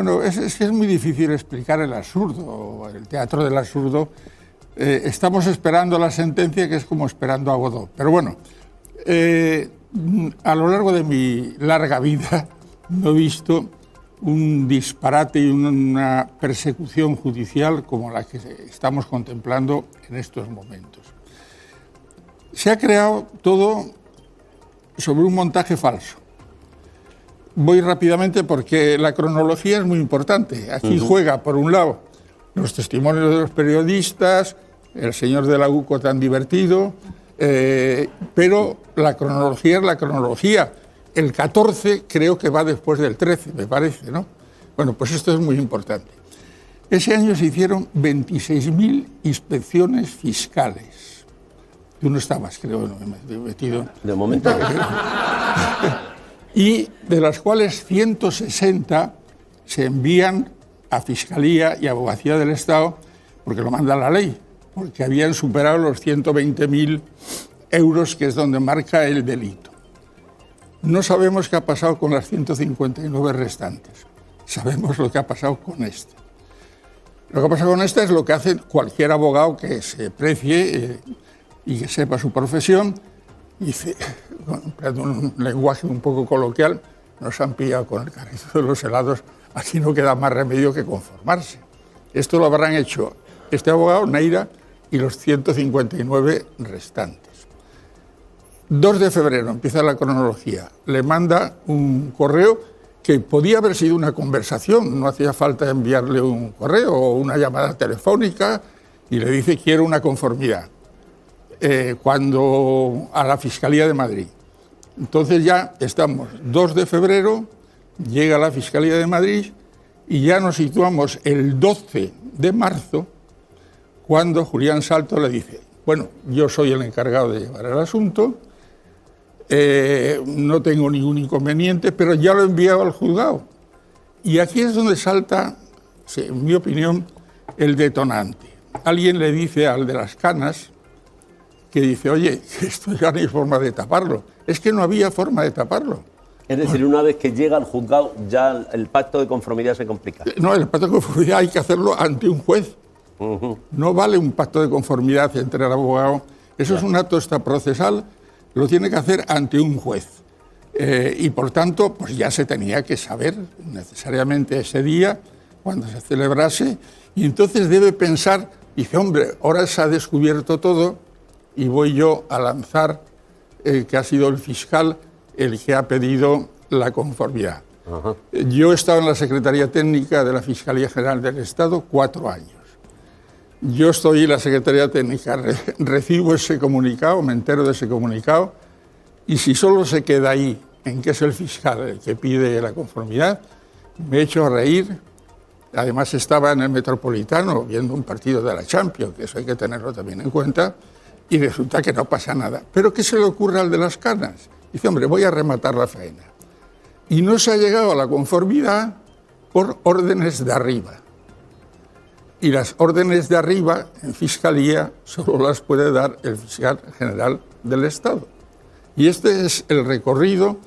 Bueno, es que es muy difícil explicar el absurdo, el teatro del absurdo. Estamos esperando la sentencia, que es como esperando a Godot. Pero bueno, a lo largo de mi larga vida no he visto un disparate y una persecución judicial como la que estamos contemplando en estos momentos. Se ha creado todo sobre un montaje falso. Voy rápidamente porque la cronología es muy importante. Aquí juega, por un lado, los testimonios de los periodistas, el señor de la UCO tan divertido, pero la cronología es la cronología. El 14 creo que va después del 13, me parece, ¿no? Bueno, pues esto es muy importante. Ese año se hicieron 26.000 inspecciones fiscales. Tú no estabas, creo, no me he metido. De momento. Y de las cuales 160 se envían a Fiscalía y Abogacía del Estado, porque lo manda la ley, porque habían superado los 120.000 euros, que es donde marca el delito. No sabemos qué ha pasado con las 159 restantes. Sabemos lo que ha pasado con este. Lo que ha pasado con esta es lo que hace cualquier abogado que se precie y que sepa su profesión. Dice, con un lenguaje un poco coloquial, nos han pillado con el carrito de los helados, aquí no queda más remedio que conformarse. Esto lo habrán hecho este abogado, Neira, y los 159 restantes. 2 de febrero empieza la cronología. Le manda un correo que podía haber sido una conversación, no hacía falta enviarle un correo o una llamada telefónica, y le dice, quiero una conformidad. Cuando a la Fiscalía de Madrid. Entonces ya estamos 2 de febrero, llega a la Fiscalía de Madrid y ya nos situamos el 12 de marzo, cuando Julián Salto le dice, bueno, yo soy el encargado de llevar el asunto, no tengo ningún inconveniente, pero ya lo he enviado al juzgado. Y aquí es donde salta, en mi opinión, el detonante. Alguien le dice al de las canas, que dice, oye, esto ya no hay forma de taparlo. Es que no había forma de taparlo. Es decir, una vez que llega al juzgado, ya el pacto de conformidad se complica. No, el pacto de conformidad hay que hacerlo ante un juez. No vale un pacto de conformidad entre el abogado. Eso es un acto extraprocesal, lo tiene que hacer ante un juez. Y por tanto, pues ya se tenía que saber necesariamente ese día, cuando se celebrase, y entonces debe pensar, dice, hombre, ahora se ha descubierto todo, y voy yo a lanzar que ha sido el fiscal el que ha pedido la conformidad. Yo he estado en la Secretaría Técnica de la Fiscalía General del Estado 4 años. Yo estoy en la Secretaría Técnica, recibo ese comunicado, me entero de ese comunicado, y si solo se queda ahí, en que es el fiscal el que pide la conformidad, me echo a reír. Además estaba en el Metropolitano viendo un partido de la Champions, que eso hay que tenerlo también en cuenta, y resulta que no pasa nada. ¿Pero qué se le ocurre al de las canas? Dice, hombre, voy a rematar la faena. Y no se ha llegado a la conformidad por órdenes de arriba. Y las órdenes de arriba, en Fiscalía, solo las puede dar el fiscal general del Estado. Y este es el recorrido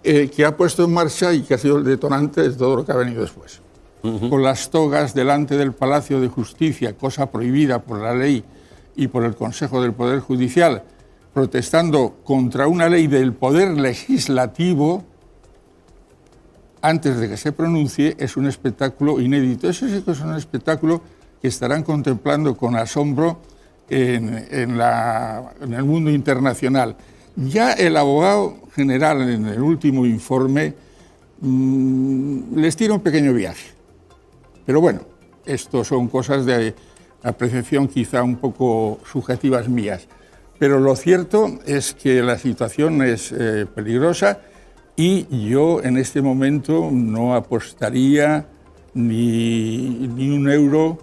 que ha puesto en marcha y que ha sido el detonante de todo lo que ha venido después. Con las togas delante del Palacio de Justicia, cosa prohibida por la ley y por el Consejo del Poder Judicial, protestando contra una ley del Poder Legislativo, antes de que se pronuncie, es un espectáculo inédito. Eso sí que es un espectáculo que estarán contemplando con asombro en el mundo internacional. Ya el abogado general, en el último informe, les tira un pequeño viaje. Pero bueno, esto son cosas de apreciación quizá un poco subjetivas mías. Pero lo cierto es que la situación es peligrosa y yo en este momento no apostaría ni un euro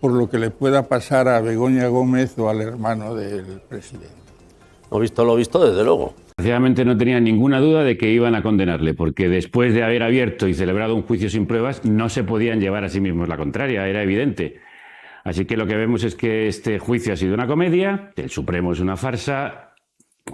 por lo que le pueda pasar a Begoña Gómez o al hermano del presidente. Lo visto, desde luego. Desgraciadamente no tenía ninguna duda de que iban a condenarle, porque después de haber abierto y celebrado un juicio sin pruebas, no se podían llevar a sí mismos la contraria, era evidente. Así que lo que vemos es que este juicio ha sido una comedia, el Supremo es una farsa,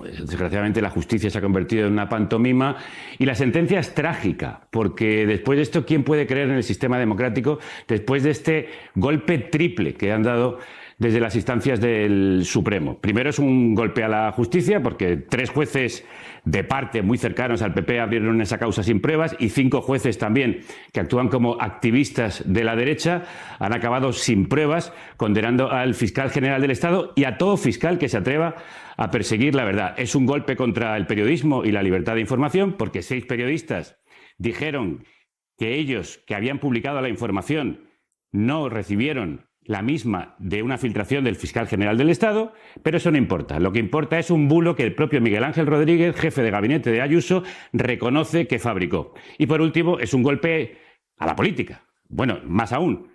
Desgraciadamente la justicia se ha convertido en una pantomima y la sentencia es trágica, porque después de esto, ¿quién puede creer en el sistema democrático después de este golpe triple que han dado desde las instancias del Supremo? Primero es un golpe a la justicia, porque 3 jueces de parte muy cercanos al PP abrieron esa causa sin pruebas y 5 jueces también que actúan como activistas de la derecha han acabado sin pruebas, condenando al fiscal general del Estado y a todo fiscal que se atreva a perseguir la verdad. Es un golpe contra el periodismo y la libertad de información, porque 6 periodistas dijeron que ellos, que habían publicado la información, no recibieron la misma de una filtración del fiscal general del Estado, pero eso no importa. Lo que importa es un bulo que el propio Miguel Ángel Rodríguez, jefe de gabinete de Ayuso, reconoce que fabricó. Y por último, es un golpe a la política. Bueno, más aún,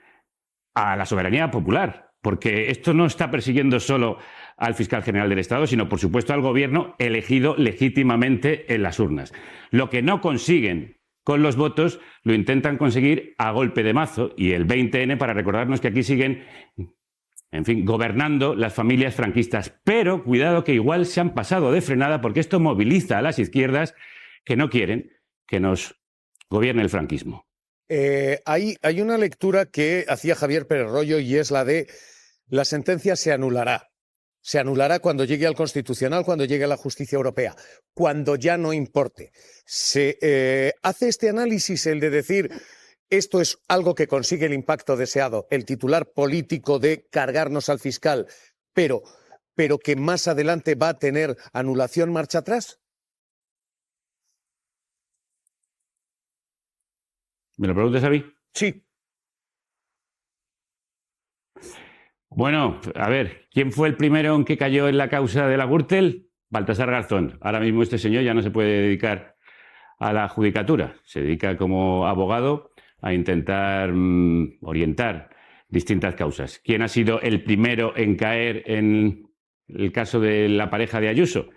a la soberanía popular, porque esto no está persiguiendo solo al fiscal general del Estado, sino, por supuesto, al gobierno elegido legítimamente en las urnas. Lo que no consiguen con los votos lo intentan conseguir a golpe de mazo, y el 20N para recordarnos que aquí siguen, en fin, gobernando las familias franquistas. Pero cuidado, que igual se han pasado de frenada, porque esto moviliza a las izquierdas que no quieren que nos gobierne el franquismo. Hay una lectura que hacía Javier Pérez Royo, y es la de: la sentencia se anulará. Se anulará cuando llegue al Constitucional, cuando llegue a la justicia europea, cuando ya no importe. Se hace este análisis, el de decir, esto es algo que consigue el impacto deseado, el titular político de cargarnos al fiscal, pero que más adelante va a tener anulación, marcha atrás. ¿Me lo preguntas a mí? Sí. Bueno, a ver, ¿quién fue el primero en que cayó en la causa de la Gürtel? Baltasar Garzón. Ahora mismo este señor ya no se puede dedicar a la judicatura. Se dedica como abogado a intentar orientar distintas causas. ¿Quién ha sido el primero en caer en el caso de la pareja de Ayuso?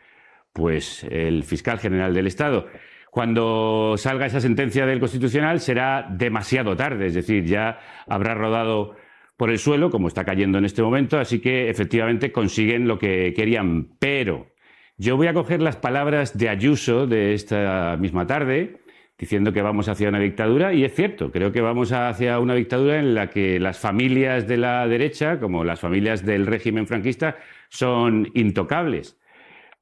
Pues el fiscal general del Estado. Cuando salga esa sentencia del Constitucional será demasiado tarde, es decir, ya habrá rodado por el suelo, como está cayendo en este momento, así que efectivamente consiguen lo que querían. Pero yo voy a coger las palabras de Ayuso de esta misma tarde, diciendo que vamos hacia una dictadura, y es cierto, creo que vamos hacia una dictadura en la que las familias de la derecha, como las familias del régimen franquista, son intocables,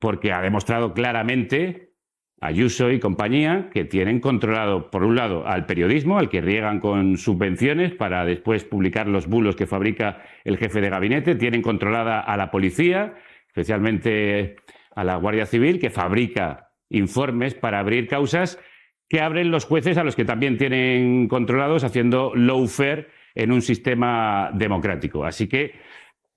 porque ha demostrado claramente Ayuso y compañía que tienen controlado, por un lado, al periodismo, al que riegan con subvenciones para después publicar los bulos que fabrica el jefe de gabinete, tienen controlada a la policía, especialmente a la Guardia Civil, que fabrica informes para abrir causas que abren los jueces, a los que también tienen controlados, haciendo lawfare en un sistema democrático. Así que,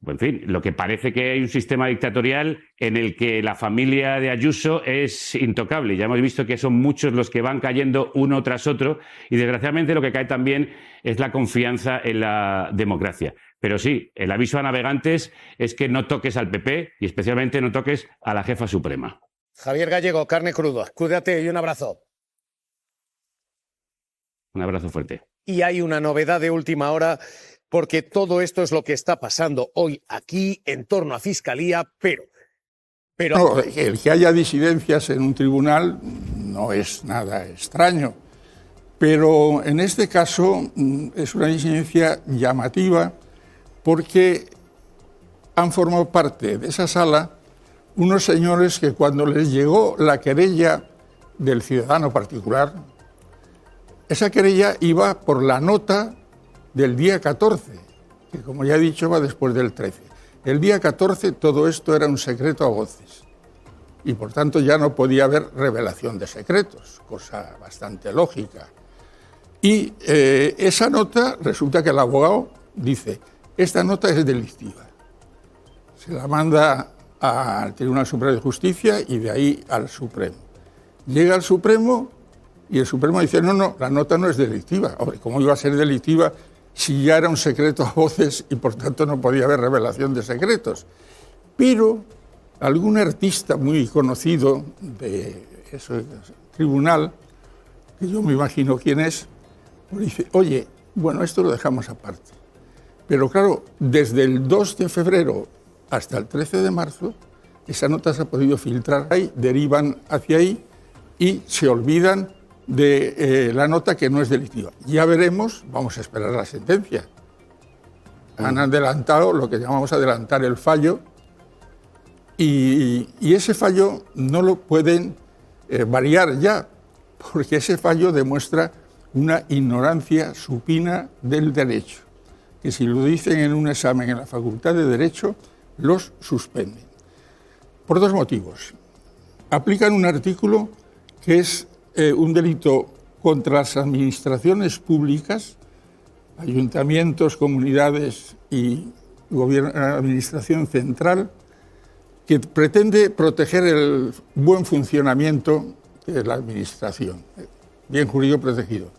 en fin, lo que parece que hay un sistema dictatorial en el que la familia de Ayuso es intocable. Ya hemos visto que son muchos los que van cayendo uno tras otro, y desgraciadamente lo que cae también es la confianza en la democracia. Pero sí, el aviso a navegantes es que no toques al PP y especialmente no toques a la jefa suprema. Javier Gallego, carne cruda. Cuídate y un abrazo. Un abrazo fuerte. Y hay una novedad de última hora, porque todo esto es lo que está pasando hoy aquí en torno a Fiscalía, pero... No, el que haya disidencias en un tribunal no es nada extraño, pero en este caso es una disidencia llamativa, porque han formado parte de esa sala unos señores que, cuando les llegó la querella del ciudadano particular, esa querella iba por la nota del día 14, que, como ya he dicho, va después del 13. El día 14 todo esto era un secreto a voces, y por tanto ya no podía haber revelación de secretos, cosa bastante lógica. Y esa nota, resulta que el abogado dice: esta nota es delictiva. Se la manda al Tribunal Superior de Justicia y de ahí al Supremo. Llega al Supremo y el Supremo dice: no, la nota no es delictiva. Hombre, ¿cómo iba a ser delictiva si ya era un secreto a voces y por tanto no podía haber revelación de secretos? Pero algún artista muy conocido de ese tribunal, que yo me imagino quién es, dice: oye, bueno, esto lo dejamos aparte. Pero claro, desde el 2 de febrero hasta el 13 de marzo esa nota se ha podido filtrar ahí, derivan hacia ahí y se olvidan de la nota que no es delictiva. Ya veremos, vamos a esperar la sentencia. Han adelantado lo que llamamos adelantar el fallo y ese fallo no lo pueden variar ya, porque ese fallo demuestra una ignorancia supina del derecho, que si lo dicen en un examen en la Facultad de Derecho, los suspenden. Por dos motivos. Aplican un artículo que es un delito contra las administraciones públicas, ayuntamientos, comunidades y gobierno, administración central, que pretende proteger el buen funcionamiento de la administración, bien jurídico protegido.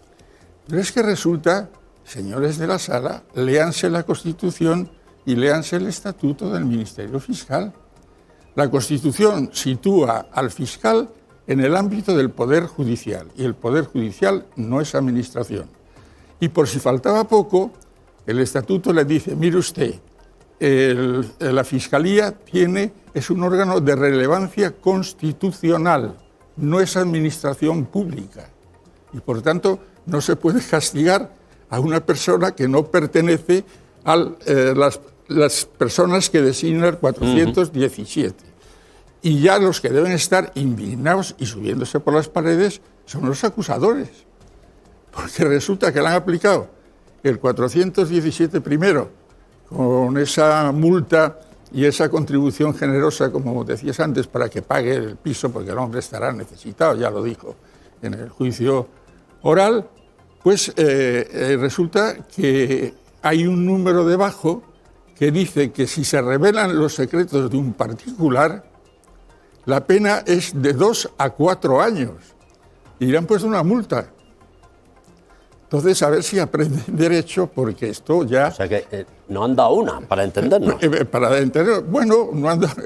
Pero es que resulta, señores de la sala, léanse la Constitución y léanse el Estatuto del Ministerio Fiscal. La Constitución sitúa al fiscal en el ámbito del Poder Judicial, y el Poder Judicial no es administración. Y por si faltaba poco, el Estatuto le dice, mire usted, la Fiscalía es un órgano de relevancia constitucional, no es administración pública. Y por tanto, no se puede castigar a una persona que no pertenece a las personas que designa el 417. Y ya los que deben estar indignados y subiéndose por las paredes son los acusadores. Porque resulta que le han aplicado el 417 primero, con esa multa y esa contribución generosa, como decías antes, para que pague el piso, porque el hombre estará necesitado, ya lo dijo en el juicio oral, pues resulta que hay un número debajo que dice que si se revelan los secretos de un particular, la pena es de 2 a 4 años y le han puesto una multa. Entonces, a ver si aprenden derecho, porque esto ya... O sea que no han dado una, para entendernos. Para entender, bueno,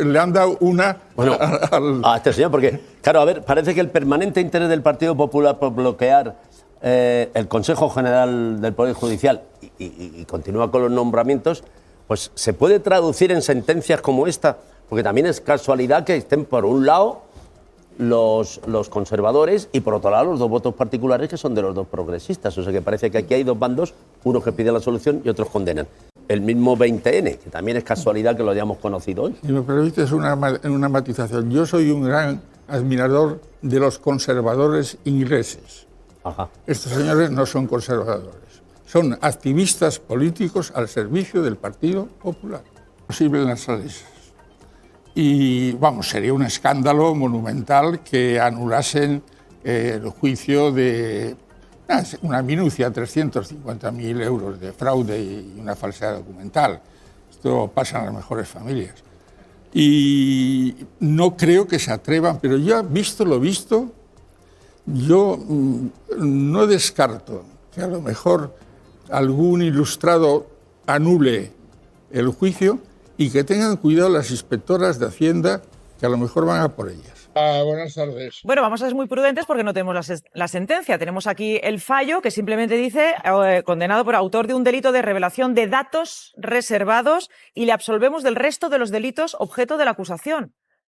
le han dado una... Bueno, a este señor, porque, claro, a ver, parece que el permanente interés del Partido Popular por bloquear el Consejo General del Poder Judicial y continúa con los nombramientos, pues se puede traducir en sentencias como esta, porque también es casualidad que estén por un lado los conservadores y por otro lado los dos votos particulares que son de los dos progresistas. O sea que parece que aquí hay dos bandos, unos que piden la solución y otros condenan. El mismo 20N, que también es casualidad que lo hayamos conocido hoy. Si me permites una matización, yo soy un gran admirador de los conservadores ingleses. Ajá. Estos señores no son conservadores, son activistas políticos al servicio del Partido Popular. Posible en las sales. Y, vamos, sería un escándalo monumental que anulasen el juicio de una minucia, 350.000 euros de fraude y una falsedad documental. Esto pasa en las mejores familias. Y no creo que se atrevan, pero ya visto lo visto, yo no descarto que a lo mejor algún ilustrado anule el juicio y que tengan cuidado las inspectoras de Hacienda, que a lo mejor van a por ellas. Buenas tardes. Bueno, vamos a ser muy prudentes porque no tenemos la sentencia. Tenemos aquí el fallo que simplemente dice condenado por autor de un delito de revelación de datos reservados y le absolvemos del resto de los delitos objeto de la acusación.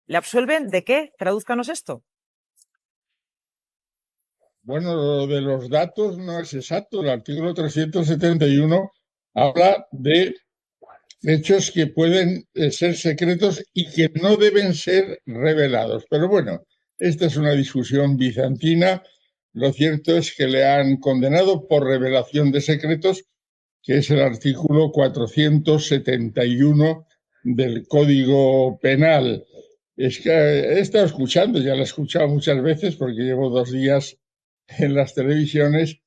¿Le absuelven de qué? Tradúzcanos esto. Bueno, lo de los datos no es exacto. El artículo 371 habla de hechos que pueden ser secretos y que no deben ser revelados. Pero bueno, esta es una discusión bizantina. Lo cierto es que le han condenado por revelación de secretos, que es el artículo 471 del Código Penal. Es que he estado escuchando, ya lo he escuchado muchas veces porque llevo 2 días en las televisiones,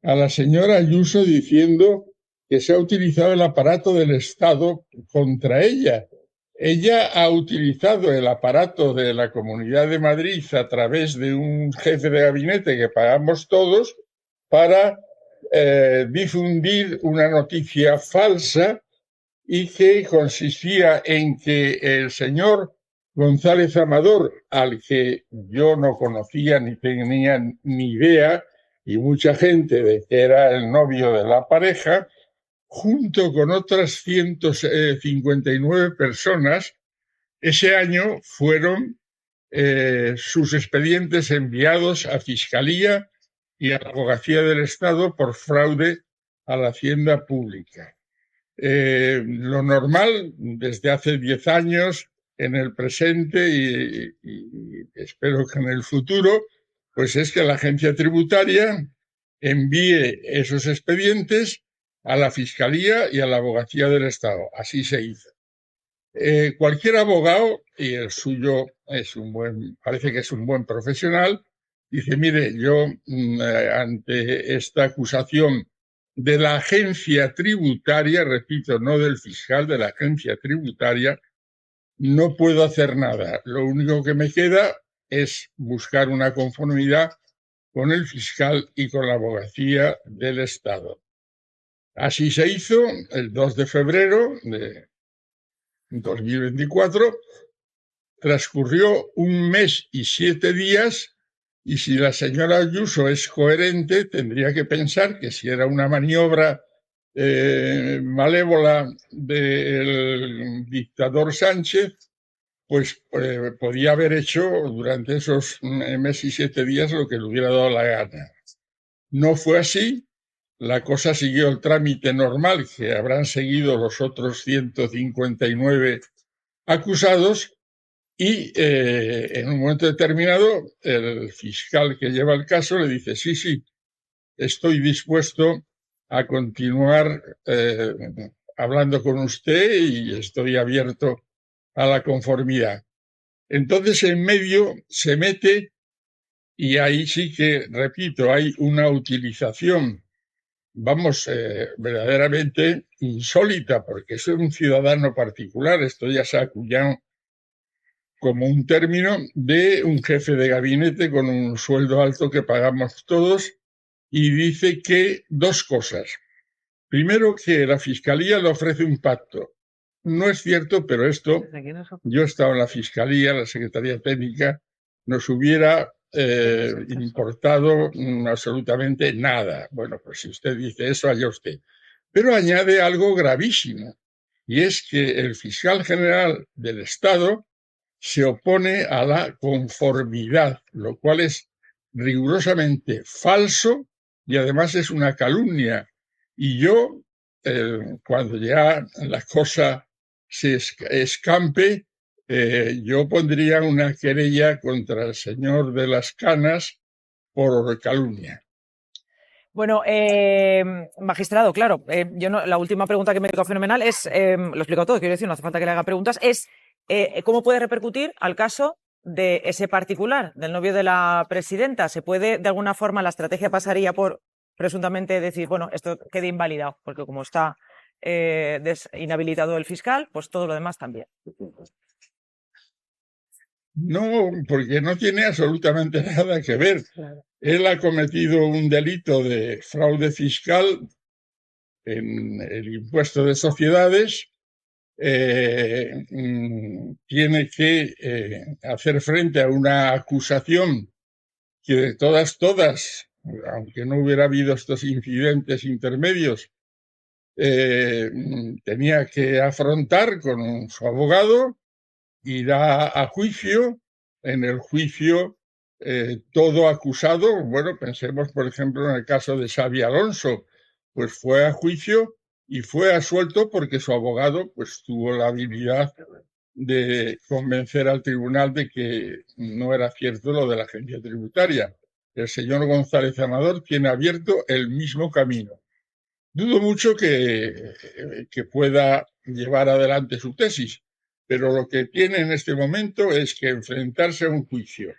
a la señora Ayuso diciendo que se ha utilizado el aparato del Estado contra ella. Ella ha utilizado el aparato de la Comunidad de Madrid a través de un jefe de gabinete que pagamos todos para difundir una noticia falsa y que consistía en que el señor González Amador, al que yo no conocía ni tenía ni idea, y mucha gente de que era el novio de la pareja, junto con otras 159 personas, Ese año fueron sus expedientes enviados a Fiscalía y a la Abogacía del Estado por fraude a la hacienda pública. Lo normal, desde hace 10 años, en el presente y espero que en el futuro, pues es que la agencia tributaria envíe esos expedientes a la Fiscalía y a la Abogacía del Estado. Así se hizo. Cualquier abogado, y el suyo parece que es un buen profesional, dice, mire, yo ante esta acusación de la agencia tributaria, repito, no del fiscal, de la agencia tributaria, no puedo hacer nada. Lo único que me queda es buscar una conformidad con el fiscal y con la abogacía del Estado. Así se hizo el 2 de febrero de 2024, transcurrió 1 mes y 7 días y si la señora Ayuso es coherente, tendría que pensar que si era una maniobra malévola del dictador Sánchez, pues podía haber hecho durante esos 1 mes y 7 días lo que le hubiera dado la gana. No fue así. La cosa siguió el trámite normal que habrán seguido los otros 159 acusados y en un momento determinado el fiscal que lleva el caso le dice sí, estoy dispuesto a continuar hablando con usted y estoy abierto a la conformidad. Entonces en medio se mete y ahí sí que, repito, hay una utilización verdaderamente insólita, porque es un ciudadano particular, esto ya se ha acuñado como un término de un jefe de gabinete con un sueldo alto que pagamos todos, y dice que 2 cosas. Primero, que la Fiscalía le ofrece un pacto. No es cierto, pero esto, yo he estado en la Fiscalía, la Secretaría Técnica, nos hubiera importado absolutamente nada. Bueno, pues si usted dice eso, allá usted. Pero añade algo gravísimo, y es que el fiscal general del Estado se opone a la conformidad, lo cual es rigurosamente falso y además es una calumnia. Y yo, cuando ya la cosa se escampe, yo pondría una querella contra el señor de las Canas por calumnia. Bueno, magistrado, claro, la última pregunta que me quedó fenomenal es, lo he explicado todo, quiero decir, no hace falta que le haga preguntas, es ¿cómo puede repercutir al caso de ese particular, del novio de la presidenta? ¿Se puede, de alguna forma, la estrategia pasaría por presuntamente decir, bueno, esto quede invalidado, porque como está inhabilitado el fiscal, pues todo lo demás también? No, porque no tiene absolutamente nada que ver. Claro. Él ha cometido un delito de fraude fiscal en el impuesto de sociedades. Tiene que hacer frente a una acusación que de todas, aunque no hubiera habido estos incidentes intermedios, tenía que afrontar con su abogado, irá a juicio. En el juicio todo acusado, bueno, pensemos por ejemplo en el caso de Xabi Alonso, pues fue a juicio y fue absuelto porque su abogado pues tuvo la habilidad de convencer al tribunal de que no era cierto lo de la agencia tributaria. El señor González Amador tiene abierto el mismo camino. Dudo mucho que pueda llevar adelante su tesis, pero lo que tiene en este momento es que enfrentarse a un juicio,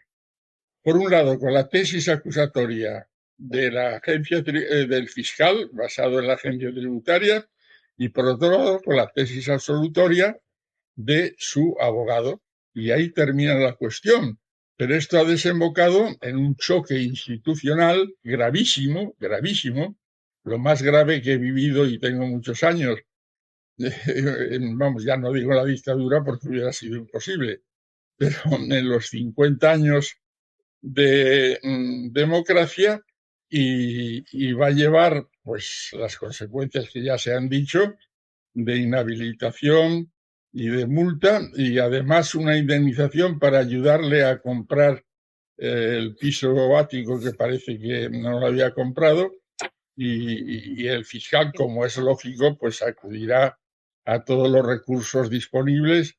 por un lado con la tesis acusatoria de la agencia del fiscal, basado en la agencia tributaria, y por otro lado con la tesis absolutoria de su abogado. Y ahí termina la cuestión. Pero esto ha desembocado en un choque institucional gravísimo, gravísimo, lo más grave que he vivido y tengo muchos años. Vamos, ya no digo la dictadura porque hubiera sido imposible, pero en los 50 años de democracia, y va a llevar pues las consecuencias que ya se han dicho de inhabilitación, y de multa, y además una indemnización para ayudarle a comprar el piso ático que parece que no lo había comprado, y el fiscal, como es lógico, pues acudirá a todos los recursos disponibles,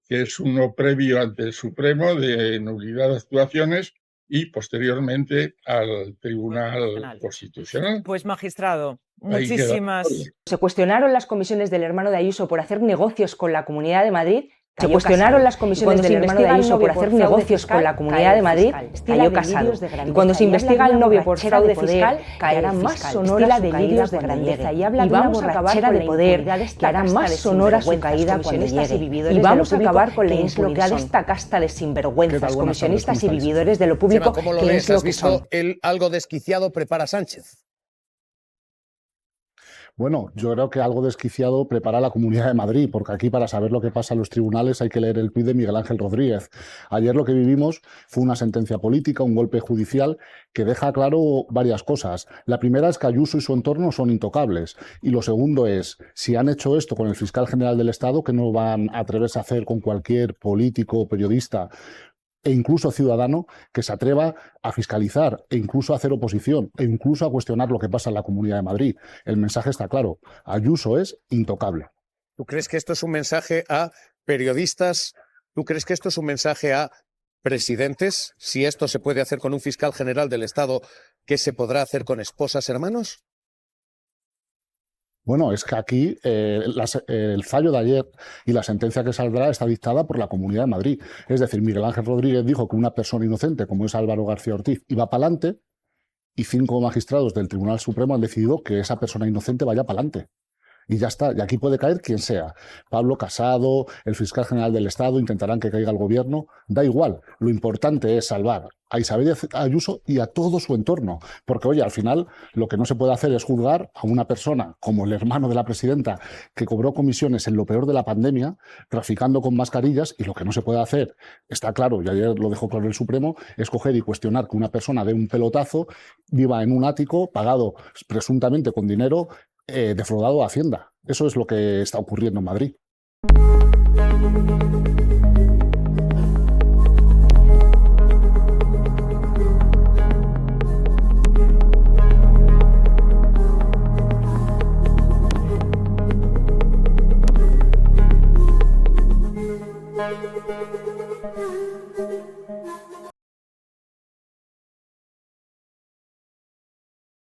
que es uno previo ante el Supremo de nulidad de actuaciones y posteriormente al Tribunal Constitucional. Pues magistrado, Ahí queda. muchísimas... Se cuestionaron las comisiones del hermano de Ayuso por hacer negocios con la Comunidad de Madrid. Se cuestionaron las comisiones del hermano de Ayuso por hacer negocios con la Comunidad de Madrid, cayó Casado. Y cuando se investiga al novio por fraude fiscal, caerá más sonora delirios de grandeza. Y vamos a acabar con la poder, que hará más sonora su caída cuando llegue. Y vamos a acabar con la impunidad de esta casta de sinvergüenzas, comisionistas y vividores de lo público, ¿Cómo lo que lees? es lo ¿Has que visto son. el algo desquiciado prepara Sánchez? Bueno, yo creo que algo desquiciado prepara la Comunidad de Madrid, porque aquí para saber lo que pasa en los tribunales hay que leer el tuit de Miguel Ángel Rodríguez. Ayer lo que vivimos fue una sentencia política, un golpe judicial que deja claro varias cosas. La primera es que Ayuso y su entorno son intocables. Y lo segundo es, si han hecho esto con el fiscal general del Estado, ¿qué no van a atreverse a hacer con cualquier político o periodista e incluso ciudadano que se atreva a fiscalizar e incluso a hacer oposición e incluso a cuestionar lo que pasa en la Comunidad de Madrid? El mensaje está claro. Ayuso es intocable. ¿Tú crees que esto es un mensaje a periodistas? ¿Tú crees que esto es un mensaje a presidentes? Si esto se puede hacer con un fiscal general del Estado, ¿qué se podrá hacer con esposas, hermanos? Bueno, es que aquí el fallo de ayer y la sentencia que saldrá está dictada por la Comunidad de Madrid. Es decir, Miguel Ángel Rodríguez dijo que una persona inocente como es Álvaro García Ortiz iba para adelante y 5 magistrados del Tribunal Supremo han decidido que esa persona inocente vaya para adelante. Y ya está, y aquí puede caer quien sea. Pablo Casado, el fiscal general del Estado, intentarán que caiga el gobierno. Da igual, lo importante es salvar a Isabel Ayuso y a todo su entorno. Porque, oye, al final lo que no se puede hacer es juzgar a una persona como el hermano de la presidenta que cobró comisiones en lo peor de la pandemia, traficando con mascarillas, y lo que no se puede hacer, está claro, y ayer lo dejó claro el Supremo, es coger y cuestionar que una persona dé un pelotazo, viva en un ático, pagado presuntamente con dinero defraudado a Hacienda. Eso es lo que está ocurriendo en Madrid.